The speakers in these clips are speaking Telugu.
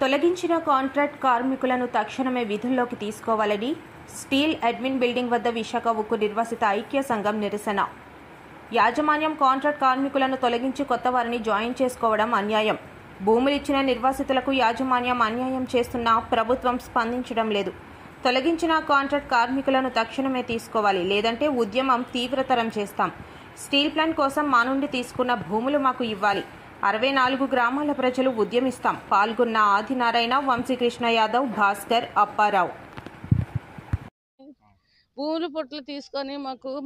తొలగించిన కాంట్రాక్ట్ కార్మికులను తక్షణమే విధుల్లోకి తీసుకోవాలని స్టీల్ అడ్మిన్ బిల్డింగ్ వద్ద విశాఖ ఉక్కు నిర్వాసిత ఐక్య సంఘం నిరసన. యాజమాన్యం కాంట్రాక్ట్ కార్మికులను తొలగించి కొత్త వారిని జాయిన్ చేసుకోవడం అన్యాయం. భూములు ఇచ్చిన నిర్వాసితులకు యాజమాన్యం అన్యాయం చేస్తున్నా ప్రభుత్వం స్పందించడం లేదు. తొలగించిన కాంట్రాక్ట్ కార్మికులను తక్షణమే తీసుకోవాలి, లేదంటే ఉద్యమం తీవ్రతరం చేస్తాం. స్టీల్ ప్లాంట్ కోసం మా నుండి తీసుకున్న భూములు మాకు ఇవ్వాలి. 64 గ్రామాల ప్రజలు ఉద్యమిస్తాం. పాల్గొన్న ఆదినారాయణ, వంశీకృష్ణ యాదవ్, భాస్కర్, అప్పారావు. భూములు పొట్లు తీసుకొని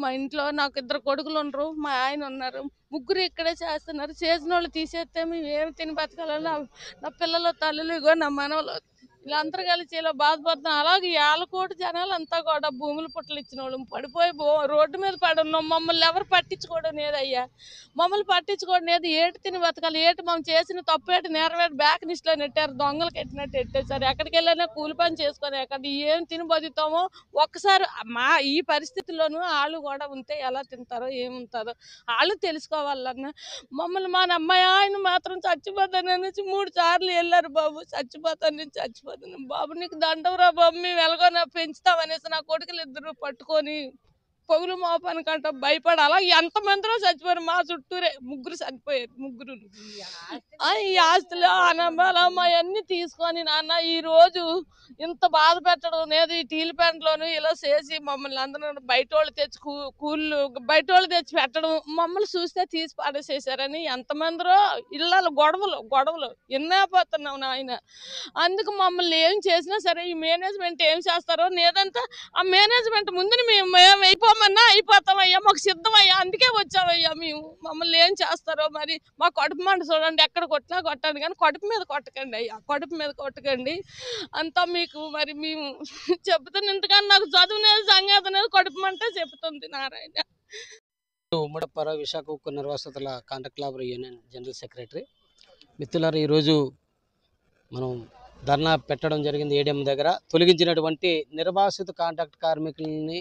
మా ఇంట్లో నాకు 2 కొడుకులు ఉన్నారు, మా ఆయన ఉన్నారు, ముగ్గురు ఇక్కడే చేస్తున్నారు. చేసిన వాళ్ళు తీసేస్తే మేము ఏమి తిని బతకాలని నా పిల్లల తల్లులు ఇగో నా మనవలు వీళ్ళందరూ కలిసి ఇలా బాధపడుతున్నాం. అలాగే 1,000 కోటి జనాలు అంతా కూడా భూములు పుట్టలు ఇచ్చిన వాళ్ళు పడిపోయి రోడ్డు మీద పడి ఉన్నాం. మమ్మల్ని ఎవరు పట్టించుకోవడం లేదయ్యా. మమ్మల్ని పట్టించుకోవడం లేదు. ఏటి తిని బతకాలి, ఏటి మనం చేసిన తప్పేటి నెరవేరు బ్యాక్ లిస్ట్లో నెట్టారు, దొంగలు కట్టినట్టు ఎట్టేసారు. ఎక్కడికి వెళ్ళినా కూలి పని చేసుకొని ఎక్కడ ఏం తిని బతుకుతామో ఒక్కసారి ఈ పరిస్థితుల్లోనూ వాళ్ళు కూడా ఉంటే ఎలా తింటారో ఏముంటారో వాళ్ళు తెలుసుకోవాలన్న. మమ్మల్ని మా అమ్మాయి ఆయన మాత్రం చచ్చిపోతాను అనేసి 3 సార్లు వెళ్ళారు. బాబు చచ్చిపోతాను చచ్చిపోతాను బాబు, నీకు దండవరా బాబు, మేము ఎలాగో పెంచుతామనేసి నా కొడుకులు 2 పట్టుకొని పొగులు మోపానికంట భయపడి అలా ఎంతమందిలో చచ్చిపోయారు. మా చుట్టూరే 3 చనిపోయారు. 3 ఈ ఆస్తులు అనబలం అవన్నీ తీసుకొని నాన్న ఈరోజు ఇంత బాధ పెట్టడం లేదు. ఈ టీల్ ప్యాంట్లోను ఇలా చేసి మమ్మల్ని అందరూ బయట వాళ్ళు తెచ్చి కూళ్ళు బయట వాళ్ళు తెచ్చి పెట్టడం, మమ్మల్ని చూస్తే తీసి పాడేసేసారని ఎంతమందిరో ఇళ్ళలో గొడవలు ఎన్నైపోతున్నాం నాయన. అందుకు మమ్మల్ని ఏం చేసినా సరే ఈ మేనేజ్మెంట్ ఏం చేస్తారో లేదంటే ఆ మేనేజ్మెంట్ ముందు మేము అయిపోమన్నా అయిపోతామయ్యా, మాకు సిద్ధమయ్యా, అందుకే వచ్చామయ్యా మేము. మమ్మల్ని ఏం చేస్తారో మరి. మా కడుపు మంట చూడండి, ఎక్కడ కొట్టినా కొట్టండి కానీ కడుపు మీద కొట్టకండి అయ్యా, కడుపు మీద కొట్టకండి అంతా మీకు. మరి మేము చెప్తాను, ఇంతకన్నా నాకు చదువునేది సంగతి అనేది కడుపు మంటే చెప్తుంది నారాయణ. ఉమ్మడప్పారావు విశాఖ ఉక్కు నిర్వాసితుల contract labour union general secretary. మిత్రులారా, ఈరోజు మనం ధర్నా పెట్టడం జరిగింది ఏడెం దగ్గర. తొలగించినటువంటి నిర్వాసిత కాంట్రాక్ట్ కార్మికులని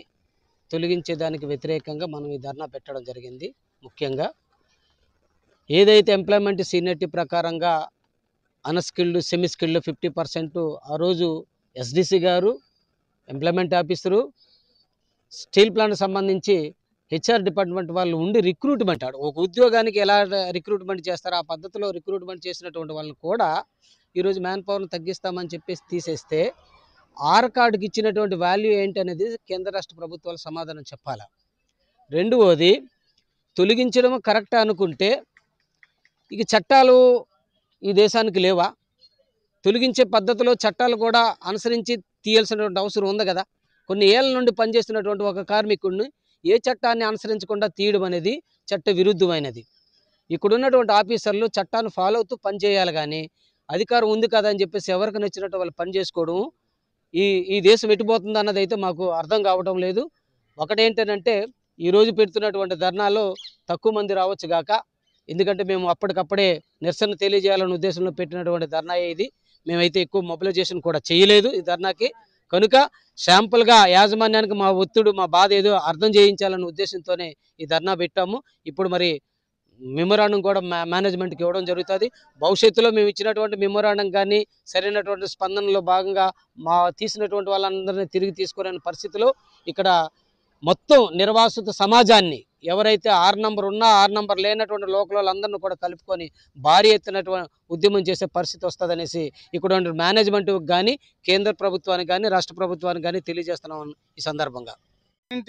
తొలగించేదానికి వ్యతిరేకంగా మనం ఈ ధర్నా పెట్టడం జరిగింది. ముఖ్యంగా ఏదైతే ఎంప్లాయ్మెంట్ సీనియారిటీ ప్రకారంగా అన్స్కిల్డ్, సెమీ స్కిల్డ్ 50% ఆ రోజు ఎస్డిసి గారు, ఎంప్లాయ్మెంట్ ఆఫీసరు, స్టీల్ ప్లాంట్ సంబంధించి హెచ్ఆర్ డిపార్ట్మెంట్ వాళ్ళు ఉండి రిక్రూట్మెంట్ ఒక ఉద్యోగానికి ఎలా రిక్రూట్మెంట్ చేస్తారో ఆ పద్ధతిలో రిక్రూట్మెంట్ చేసినటువంటి వాళ్ళని కూడా ఈరోజు మ్యాన్ పవర్ని తగ్గిస్తామని చెప్పేసి తీసేస్తే ఆర్ కార్డుకి ఇచ్చినటువంటి వాల్యూ ఏంటి అనేది కేంద్ర రాష్ట్ర ప్రభుత్వాలు సమాధానం చెప్పాలి. రెండవది, తొలగించడం కరెక్ట్ అనుకుంటే ఇక చట్టాలు ఈ దేశానికి లేవా? తొలగించే పద్ధతిలో చట్టాలు కూడా అనుసరించి తీయాల్సినటువంటి అవసరం ఉంది కదా. కొన్ని ఏళ్ళ నుండి పనిచేస్తున్నటువంటి ఒక కార్మికుడిని ఏ చట్టాన్ని అనుసరించకుండా తీయడం అనేది చట్ట విరుద్ధమైనది. ఇక్కడ ఉన్నటువంటి ఆఫీసర్లు చట్టాన్ని ఫాలో అవుతూ పనిచేయాలి, కానీ అధికారం ఉంది కదా అని చెప్పేసి ఎవరికి నచ్చినట్టు వాళ్ళు పని చేసుకోవడం ఈ దేశం ఎటుపోతుంది అన్నది అయితే మాకు అర్థం కావడం లేదు. ఒకటేంటంటే ఈరోజు పెడుతున్నటువంటి ధర్నాలో తక్కువ మంది రావచ్చు గాక, ఎందుకంటే మేము అప్పటికప్పుడే నిరసన తెలియజేయాలనే ఉద్దేశంలో పెట్టినటువంటి ధర్నా ఇది. మేమైతే ఎక్కువ మొబిలైజేషన్ కూడా చేయలేదు ఈ ధర్నాకి. కనుక శాంపుల్గా యాజమాన్యానికి మా ఒత్తిడి, మా బాధ ఏదో అర్థం చేయించాలనే ఉద్దేశంతోనే ఈ ధర్నా పెట్టాము. ఇప్పుడు మరి మెమోరాండం కూడా మేనేజ్మెంట్కి ఇవ్వడం జరుగుతుంది. భవిష్యత్తులో మేము ఇచ్చినటువంటి మెమోరాండం కానీ సరైనటువంటి స్పందనలో భాగంగా తీసినటువంటి వాళ్ళందరినీ తిరిగి తీసుకునే పరిస్థితిలో ఇక్కడ మొత్తం నిర్వాసిత సమాజాన్ని ఎవరైతే 6 నంబర్ ఉన్నా 6 నంబర్ లేనటువంటి లోకల్ వాళ్ళందరినీ కూడా కలుపుకొని భారీ ఎత్తునటువంటి ఉద్యమం చేసే పరిస్థితి వస్తుందనేసి ఇక్కడ మేనేజ్మెంట్ కానీ కేంద్ర ప్రభుత్వానికి కానీ రాష్ట్ర ప్రభుత్వానికి కానీ తెలియజేస్తున్నాం. ఈ సందర్భంగా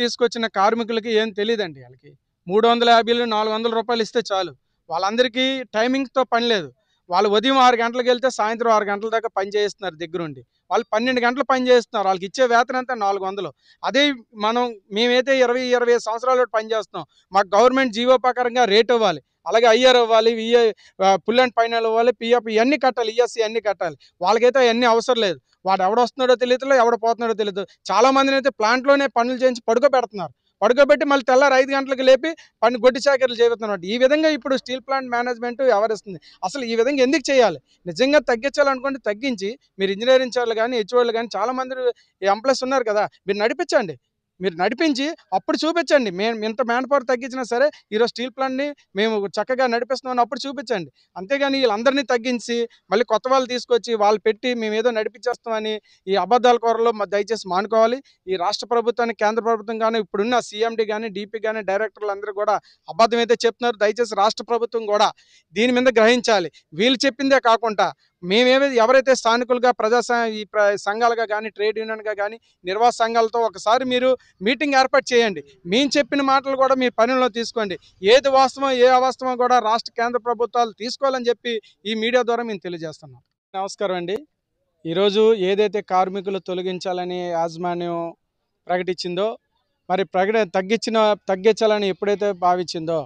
తీసుకొచ్చిన కార్మికులకి ఏం తెలియదండి. వాళ్ళకి 350 400 రూపాయలు ఇస్తే చాలు. వాళ్ళందరికీ టైమింగ్తో పని లేదు. వాళ్ళు ఉదయం 6 గంటలకు వెళ్తే సాయంత్రం 6 గంటల దాకా పని చేస్తున్నారు దగ్గరుండి. వాళ్ళు 12 గంటలు పని చేస్తున్నారు. వాళ్ళకి ఇచ్చే వేతనం అంతా 400. అదే మేమైతే 20-25 సంవత్సరాలు పని చేస్తున్నాం. మాకు గవర్నమెంట్ జీవో ప్రకారంగా రేట్ ఇవ్వాలి, అలాగే ఐఆర్ ఇవ్వాలి, ఫుల్ అండ్ ఫైనల్ ఇవ్వాలి, పిఎఫ్ ఇవన్నీ కట్టాలి, ఈఎస్సీ అన్నీ కట్టాలి. వాళ్ళకైతే అవన్నీ అవసరం లేదు. వాడు ఎవడొస్తున్నాడో తెలియదు, ఎవడ పోతున్నాడో తెలియదు. చాలా మందిని అయితే ప్లాంట్లోనే పనులు చేయించి పడుకోబెడుతున్నారు. పడుకోబెట్టి మళ్ళీ తెల్లారు 5 గంటలకు లేపి గొడ్డి చాకరీలు చేస్తున్నట్టు. ఈ విధంగా ఇప్పుడు స్టీల్ ప్లాంట్ మేనేజ్మెంట్ వ్యవహరిస్తుంది. అసలు ఈ విధంగా ఎందుకు చేయాలి? నిజంగా తగ్గించాలనుకుంటే తగ్గించి మీరు ఇంజనీరింగ్ వాళ్ళు కానీ హెచ్ఓళ్ళు కానీ చాలామంది ఎంప్లాయీస్ ఉన్నారు కదా, మీరు నడిపించండి. మీరు నడిపించి అప్పుడు చూపించండి. మేము ఇంత మ్యాన్ పవర్ తగ్గించినా సరే ఈరోజు స్టీల్ ప్లాంట్‌ని మేము చక్కగా నడిపిస్తున్నామని అప్పుడు చూపించండి. అంతేగాని వీళ్ళందరినీ తగ్గించి మళ్ళీ కొత్త వాళ్ళు తీసుకొచ్చి వాళ్ళు పెట్టి మేమేదో నడిపించేస్తామని ఈ అబద్ధాల కూరలో దయచేసి మానుకోవాలి. ఈ రాష్ట్ర ప్రభుత్వానికి, కేంద్ర ప్రభుత్వం గాని, ఇప్పుడున్న సీఎండీ గాని, డీపీ గాని, డైరెక్టర్లందరూ కూడా అబద్ధం అయితే చెప్తున్నారు. దయచేసి రాష్ట్ర ప్రభుత్వం కూడా దీని మీద గ్రహించాలి. వీళ్ళు చెప్పిందే కాకుండా ఎవరైతే స్థానికులుగా సంఘాలుగా కానీ, ట్రేడ్ యూనియన్‌గా కానీ, నిర్వాహక సంఘాలతో ఒకసారి మీరు మీటింగ్ ఏర్పాటు చేయండి. మేము చెప్పిన మాటలు కూడా మీ పనిలో తీసుకోండి. ఏది వాస్తవం, ఏ అవాస్తవం కూడా రాష్ట్ర, కేంద్ర ప్రభుత్వాలు తీసుకోవాలని చెప్పి ఈ మీడియా ద్వారా మేము తెలియజేస్తున్నాం. నమస్కారం అండి. ఈరోజు ఏదైతే కార్మికులు తొలగించాలని యాజమాన్యం ప్రకటించిందో, మరి తగ్గించాలని ఎప్పుడైతే భావించిందో,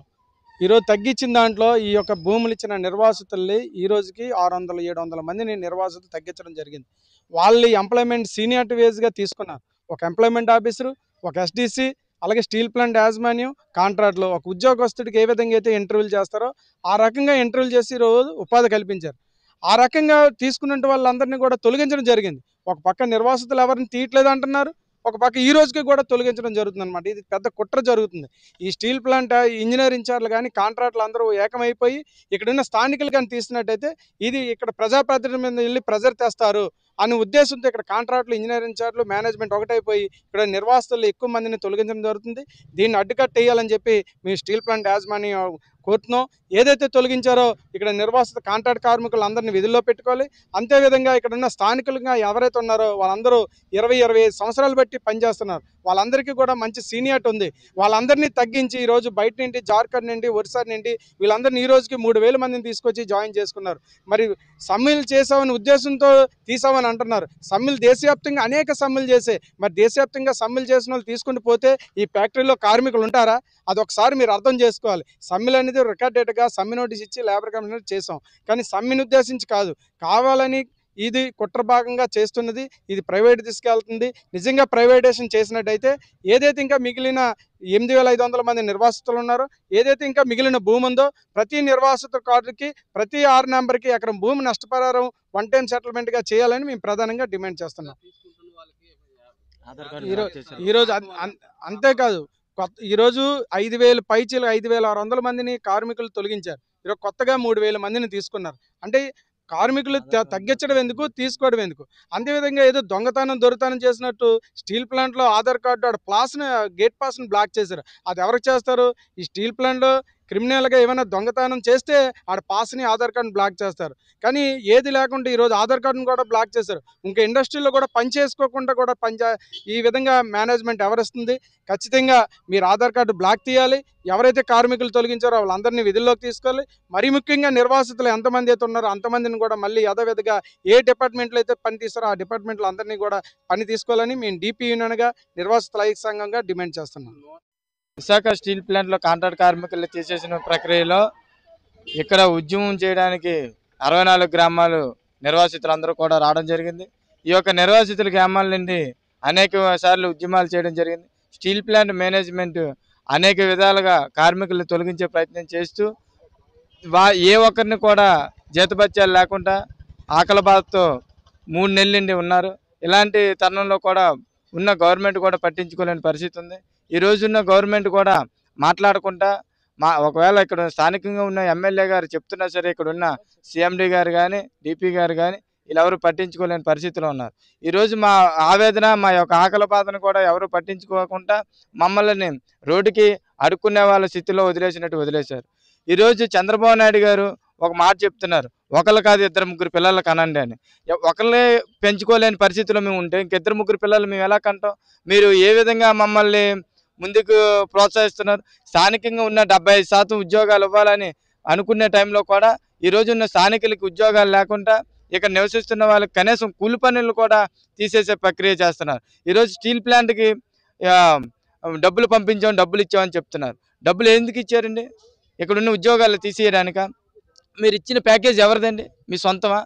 ఈరోజు తగ్గించిన దాంట్లో ఈ యొక్క భూములు ఇచ్చిన నిర్వాసితుల్ని ఈ రోజుకి 600-700 మందిని నిర్వాసితులు తగ్గించడం జరిగింది. వాళ్ళు ఎంప్లాయ్మెంట్ సీనియారిటీ వేస్గా తీసుకున్నారు. ఒక ఎంప్లాయ్మెంట్ ఆఫీసరు, ఒక ఎస్డిసి, అలాగే స్టీల్ ప్లాంట్ యాజమాన్యం, కాంట్రాక్ట్లో ఒక ఉద్యోగస్తుడికి ఏ విధంగా అయితే ఇంటర్వ్యూలు చేస్తారో ఆ రకంగా ఇంటర్వ్యూలు చేసి ఈరోజు ఉపాధి కల్పించారు. ఆ రకంగా తీసుకున్న వాళ్ళందరినీ కూడా తొలగించడం జరిగింది. ఒక పక్క నిర్వాసితులు ఎవరిని తీయట్లేదు అంటున్నారు, ఒక పక్క ఈ రోజుకి కూడా తొలగించడం జరుగుతుంది అనమాట. ఇది పెద్ద కుట్ర జరుగుతుంది. ఈ స్టీల్ ప్లాంట్ ఇంజనీర్ ఇన్ఛార్జ్లు కానీ, కాంట్రాక్టులు అందరూ ఏకమైపోయి ఇక్కడున్న స్థానికులు కానీ తీస్తున్నట్టయితే ఇది ఇక్కడ ప్రజాప్రతినిధుల మీద వెళ్ళి ప్రెజర్ తెస్తారు అనే ఉద్దేశంతో ఇక్కడ కాంట్రాక్టులు, ఇంజనీర్ ఇన్ఛార్జ్లు, మేనేజ్మెంట్ ఒకటైపోయి ఇక్కడ నిర్వాసితులు ఎక్కువ మందిని తొలగించడం జరుగుతుంది. దీన్ని అడ్డుకట్టేయాలని చెప్పి మేము స్టీల్ ప్లాంట్ యాజమాన్యం కోరుతున్నాం. ఏదైతే తొలగించారో ఇక్కడ నిర్వాసిత కాంట్రాక్ట్ కార్మికులు అందరినీ విధుల్లో పెట్టుకోవాలి. అంతేవిధంగా ఇక్కడ ఉన్న స్థానికులుగా ఎవరైతే ఉన్నారో వాళ్ళందరూ 20-25 సంవత్సరాలు బట్టి పనిచేస్తున్నారు. వాళ్ళందరికీ కూడా మంచి సీనియారిటీ ఉంది. వాళ్ళందరినీ తగ్గించి ఈరోజు బయట నుండి, జార్ఖండ్ నుండి, ఒరిస్సా నుండి వీళ్ళందరినీ ఈ రోజుకి 3000 మందిని తీసుకొచ్చి జాయిన్ చేసుకున్నారు. మరి సమ్మెలు చేసామని ఉద్దేశంతో తీసామని అంటున్నారు. సమ్మెలు దేశవ్యాప్తంగా అనేక సమ్మెలు చేసే, మరి దేశవ్యాప్తంగా సమ్మెలు చేసిన వాళ్ళు తీసుకుని పోతే ఈ ఫ్యాక్టరీలో కార్మికులు ఉంటారా? అదొకసారి మీరు అర్థం చేసుకోవాలి. సమ్మెలు అనేది రికార్డెడ్గా సమ్మె నోటీస్ ఇచ్చి లేబర్ కమిషన్ చేసాం, కానీ సమ్మెను ఉద్దేశించి కాదు, కావాలని ఇది కుట్ర భాగంగా చేస్తున్నది. ఇది ప్రైవేట్ తీసుకెళ్తుంది. నిజంగా ప్రైవేటేషన్ చేసినట్టయితే ఏదైతే ఇంకా మిగిలిన 8500 మంది నిర్వాసితులు ఉన్నారో, ఏదైతే ఇంకా మిగిలిన భూమి ఉందో ప్రతి నిర్వాసిత కార్డుకి, ప్రతి 6 నెంబర్కి ఎకరం భూమి నష్టపరిహారం వన్ టైం సెటిల్మెంట్గా చేయాలని మేము ప్రధానంగా డిమాండ్ చేస్తున్నాం. ఈరోజు అంతేకాదు, ఈరోజు 5000 పైచీలు 5600 మందిని కార్మికులు తొలగించారు. ఈరోజు కొత్తగా 3000 మందిని తీసుకున్నారు. అంటే కార్మికులు తగ్గించడం ఎందుకు, తీసుకోవడం ఎందుకు? అంతేవిధంగా ఏదో దొంగతనం చేసినట్టు స్టీల్ ప్లాంట్లో ఆధార్ కార్డు గేట్ పాస్ని బ్లాక్ చేశారు. అది ఎవరికి చేస్తారు? ఈ స్టీల్ ప్లాంట్లో క్రిమినల్గా ఏమైనా దొంగతనం చేస్తే పాస్ని, ఆధార్ కార్డుని బ్లాక్ చేస్తారు. కానీ ఏది లేకుండా ఈరోజు ఆధార్ కార్డును కూడా బ్లాక్ చేశారు. ఇంకా ఇండస్ట్రీలో కూడా పని చేసుకోకుండా కూడా ఈ విధంగా మేనేజ్మెంట్ ఎవరిస్తుంది? ఖచ్చితంగా మీరు ఆధార్ కార్డు బ్లాక్ తీయాలి. ఎవరైతే కార్మికులు తొలగించారో వాళ్ళందరినీ విధుల్లోకి తీసుకోవాలి. మరీ ముఖ్యంగా నిర్వాసితులు ఎంతమంది అయితే ఉన్నారో అంతమందిని కూడా మళ్ళీ యథావిధిగా ఏ డిపార్ట్మెంట్లో అయితే పని తీస్తారో ఆ డిపార్ట్మెంట్లో అందరినీ కూడా పని తీసుకోవాలని మేము డీపీ యూనియన్గా, నిర్వాసితుల ఐక్య సంఘంగా డిమాండ్ చేస్తున్నాం. విశాఖ స్టీల్ ప్లాంట్లో కాంట్రాక్ట్ కార్మికులు తీసేసిన ప్రక్రియలో ఇక్కడ ఉద్యమం చేయడానికి 64 గ్రామాలు నిర్వాసితులందరూ కూడా రావడం జరిగింది. ఈ యొక్క నిర్వాసితుల గ్రామాల నుండి అనేక సార్లు ఉద్యమాలు చేయడం జరిగింది. స్టీల్ ప్లాంట్ మేనేజ్మెంట్ అనేక విధాలుగా కార్మికులను తొలగించే ప్రయత్నం చేస్తూ ఏ ఒక్కరిని కూడా జీతభత్యాలు లేకుండా ఆకలి బాధతో 3 నెలల నుండి ఉన్నారు. ఇలాంటి తరుణంలో కూడా ఉన్న గవర్నమెంట్ కూడా పట్టించుకోలేని పరిస్థితి ఉంది. ఈ రోజున్న గవర్నమెంట్ కూడా మాట్లాడకుండా ఒకవేళ ఇక్కడ స్థానికంగా ఉన్న ఎమ్మెల్యే గారు చెప్తున్నా సరే ఇక్కడ ఉన్న సిఎండి గారు కానీ, డిపి గారు కానీ వీళ్ళెవరూ పట్టించుకోలేని పరిస్థితిలో ఉన్నారు. ఈరోజు మా ఆవేదన, మా యొక్క ఆకలి బాధను కూడా ఎవరు పట్టించుకోకుండా మమ్మల్ని రోడ్డుకి అడుక్కునే వాళ్ళ స్థితిలో వదిలేశారు. ఈరోజు చంద్రబాబు నాయుడు గారు ఒక మాట చెప్తున్నారు, ఒకళ్ళు కాదు 2-3 పిల్లలు కనండి అని. ఒకళ్ళే పెంచుకోలేని పరిస్థితిలో మేము ఉంటే ఇంక 2-3 పిల్లలు మేము ఎలా కంటాం? మీరు ఏ విధంగా మమ్మల్ని ముందుకు ప్రోత్సహిస్తున్నారు? స్థానికంగా ఉన్న 75% ఉద్యోగాలు ఇవ్వాలని అనుకునే టైంలో కూడా ఈరోజు ఉన్న స్థానికులకి ఉద్యోగాలు లేకుండా ఇక్కడ నివసిస్తున్న వాళ్ళకి కనీసం కూలి పనులు కూడా తీసేసే ప్రక్రియ చేస్తున్నారు. ఈరోజు స్టీల్ ప్లాంట్కి డబ్బులు పంపించాం, డబ్బులు ఇచ్చామని చెప్తున్నారు. డబ్బులు ఎందుకు ఇచ్చారండి? ఇక్కడున్న ఉద్యోగాలు తీసేయడానిక? మీరు ఇచ్చిన ప్యాకేజ్ ఎవరిదండి? మీ సొంతమా?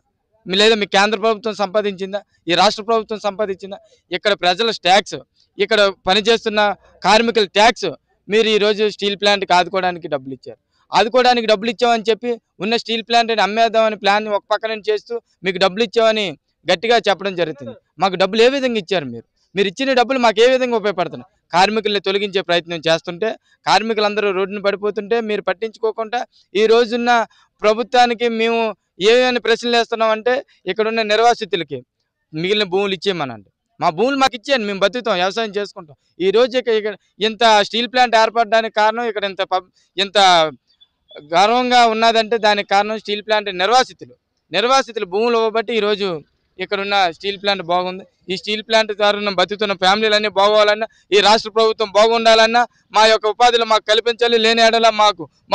లేదా మీ కేంద్ర ప్రభుత్వం సంపాదించిందా? ఈ రాష్ట్ర ప్రభుత్వం సంపాదించిందా? ఇక్కడ ప్రజల ట్యాక్స్, ఇక్కడ పనిచేస్తున్న కార్మికుల ట్యాక్స్ మీరు ఈరోజు స్టీల్ ప్లాంట్కి ఆదుకోవడానికి డబ్బులు ఇచ్చారు. ఆదుకోవడానికి డబ్బులు ఇచ్చామని చెప్పి ఉన్న స్టీల్ ప్లాంట్ని అమ్మేద్దామని ప్లాన్ ఒక పక్క నుంచి చేస్తూ మీకు డబ్బులు ఇచ్చామని గట్టిగా చెప్పడం జరుగుతుంది. మాకు డబ్బులు ఏ విధంగా ఇచ్చారు? మీరు ఇచ్చిన డబ్బులు మాకు ఏ విధంగా ఉపయోగపడుతున్నాయి? కార్మికుల్ని తొలగించే ప్రయత్నం చేస్తుంటే కార్మికులందరూ రోడ్డున పడిపోతుంటే మీరు పట్టించుకోకుండా ఈ రోజున్న ప్రభుత్వానికి మేము ఏమేమి ప్రశ్నలు వేస్తున్నామంటే ఇక్కడున్న నిర్వాసితులకి మిగిలిన భూములు ఇచ్చేయమనండి. మా భూములు మాకు ఇచ్చేయండి, మేము బతుకుతాం, వ్యవసాయం చేసుకుంటాం. ఈ రోజు ఇక్కడ ఇంత స్టీల్ ప్లాంట్ ఏర్పడడానికి కారణం, ఇక్కడ ఇంత గర్వంగా ఉన్నదంటే దానికి కారణం స్టీల్ ప్లాంట్ నిర్వాసితులు భూములు ఇవ్వబట్టి ఈరోజు ఇక్కడున్న స్టీల్ ప్లాంట్ బాగుంది. ఈ స్టీల్ ప్లాంట్ ద్వారా బతుకుతున్న ఫ్యామిలీలన్నీ బాగోవాలన్నా, ఈ రాష్ట్ర ప్రభుత్వం బాగుండాలన్నా మా యొక్క ఉపాధిలో మాకు కల్పించాలి. లేని ఏడలా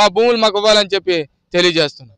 మా భూములు మాకు ఇవ్వాలని చెప్పి తెలియజేస్తున్నాం.